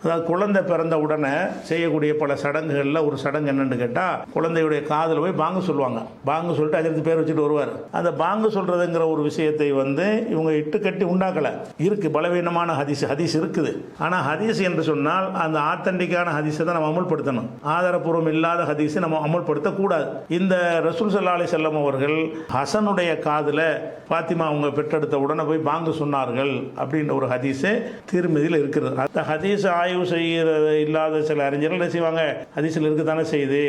அதாவது குழந்தை பிறந்த உடனே செய்யக்கூடிய பல சடங்குகளில் ஒரு சடங்கு என்னன்னு கேட்டால், குழந்தையுடைய காதில் போய் பாங்கு சொல்லுவாங்க. பாங்கு சொல்லிட்டு அதற்கு பேர் வச்சுட்டு வருவார். அந்த பாங்கு சொல்கிறதுங்கிற ஒரு விஷயத்தை இவங்க இட்டுக்கட்டி உண்டாக்கலை. இருக்குது, பலவீனமான ஹதீஸ் இருக்குது. ஆனால் ஹதீஸ் என்று சொன்னால் அந்த ஆத்தன்டிக்கான ஹதீஸை தான் நம்ம அமல்படுத்தணும். ஆதாரப்பூர்வம் இல்லாத ஹதீஸை நம்ம அமல்படுத்தக்கூடாது. இந்த ரசூல் ஸல்லல்லாஹு அலைஹி வஸல்லம் அவர்கள் ஹசனுடைய காதில் ஃபாத்திமா அவங்க பெற்றெடுத்த உடனே போய் பாங்கு சொன்னார்கள் அப்படின்ற ஒரு ஹதீஸு திருமதியில் இருக்கிறது. அந்த ஹதீஸை ஆய்வு செய்கிறது இல்லாத சில அறிஞர்கள் என்ன செய்வாங்க, ஹதீஸில் இருக்குதானே செய்யுது,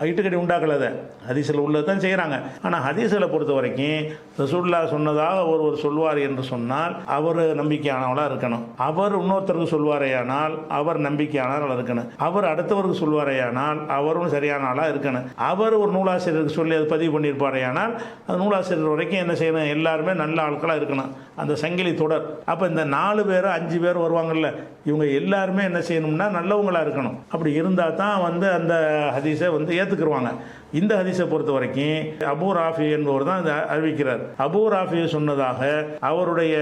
இட்டுக்கட்டி உண்டாக்கலாத ஹதீஸில் உள்ளது தான் செய்கிறாங்க. ஆனால் ஹதீஸில் பொறுத்த வரைக்கும் ரசூலுல்லாஹ் சொன்னதாக ஒருவர் சொல்வார் என்று சொன்னால் அவர் நம்பிக்கையானவளாக இருக்கணும். அவர் இன்னொருத்தருக்கு சொல்வாரேயானால் அவர் நம்பிக்கையானவளாக இருக்கணும். அவர் அடுத்தவருக்கு சொல்வாரேயானால் அவரும் சரியான ஆளாக இருக்கணும். அவர் ஒரு நூலாசிரியருக்கு சொல்லி அது பதிவு பண்ணியிருப்பாரேயானால் அந்த நூலாசிரியர் வரைக்கும் என்ன செய்யணும், எல்லாருமே நல்ல ஆட்களாக இருக்கணும். அந்த சங்கிலி தொடர். அப்போ இந்த 4 பேர் 5 பேர் வருவாங்கள்ல, இவங்க எல்லாருமே என்ன செய்யணும்னா நல்லவங்களாக இருக்கணும். அப்படி இருந்தால் தான் அந்த ஹதீஸை ஏற்றுக்குருவாங்க. இந்த ஹதீஸை பொறுத்த வரைக்கும் அபூ ராஃபி என்பவர் தான் இதை அறிவிக்கிறார். அபூ ராஃபி சொன்னதாக அவருடைய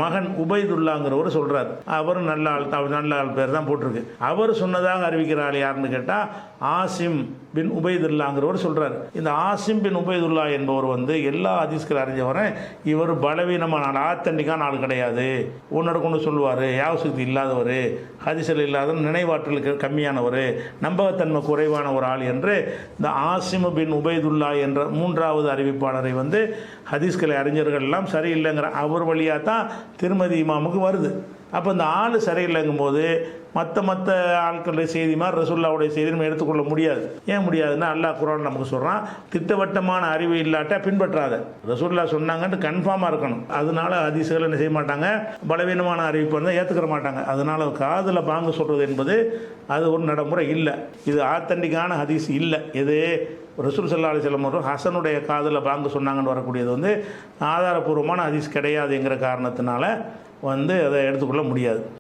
மகன் உபைதுல்லாங்கிறவர் சொல்கிறார். அவர் நல்ல ஆள் பேர் தான் போட்டிருக்கு. அவர் சொன்னதாக அறிவிக்கிறார் யாருன்னு கேட்டால் ஆசிம் பின் உபைதுல்லாங்கிறவர் சொல்கிறார். இந்த ஆசிம் பின் உபைதுல்லா என்பவர் எல்லா ஹதீஸ்கள் அறிஞ்சவரை இவர் பலவீனமான ஆள், ஆத்தண்டிக்கான ஆள் கிடையாது. ஒன்னோட கொண்டு சொல்லுவார், யாவசக்தி இல்லாதவர், ஹதீஸில் இல்லாத நினைவாற்றலுக்கு கம்மியானவர், நம்பகத்தன்மை குறைவான ஒரு ஆள் என்று இந்த ஆசிம் பின் உபைதுல்லா என்ற 3வது அறிவிப்பாளரை ஹதீஸ்களை அறிஞர்கள் எல்லாம் சரியில்லைங்கிற அவர் வழியாக தான் திருமதி இமாமுக்கு வருது. அப்போ இந்த ஆள் சரியில்லைங்கும் போது மற்ற ஆட்களுடைய செய்தி மாதிரி ரசூலுல்லாஹ்வுடைய செய்தி நம்ம எடுத்துக்கொள்ள முடியாது. ஏன் முடியாதுன்னா, அல்லாஹ் குர்ஆன் நமக்கு சொல்கிறான், திட்டவட்டமான அறிவு இல்லாட்டா பின்பற்றாத. ரசூலுல்லாஹ் சொன்னாங்கன்ட்டு கன்ஃபார்மாக இருக்கணும். அதனால ஹதீஸ்கள் என்ன செய்ய மாட்டாங்க, பலவீனமான அறிவிப்பு வந்து ஏற்றுக்கிற மாட்டாங்க. அதனால் காதில் பாங்கு சொல்கிறது என்பது அது ஒரு நடைமுறை இல்லை. இது ஆத்தன்டிக்கான ஹதீஸ் இல்லை. இது ரசூல் ஸல்லல்லாஹு அலைஹி வஸல்லம் அவர்கள் ஹசனுடைய காதில் பாங்கு சொன்னாங்கன்னு வரக்கூடியது ஆதாரபூர்வமான ஹதீஸ் கிடையாதுங்கிற காரணத்தினால அதை எடுத்துக்கொள்ள முடியாது.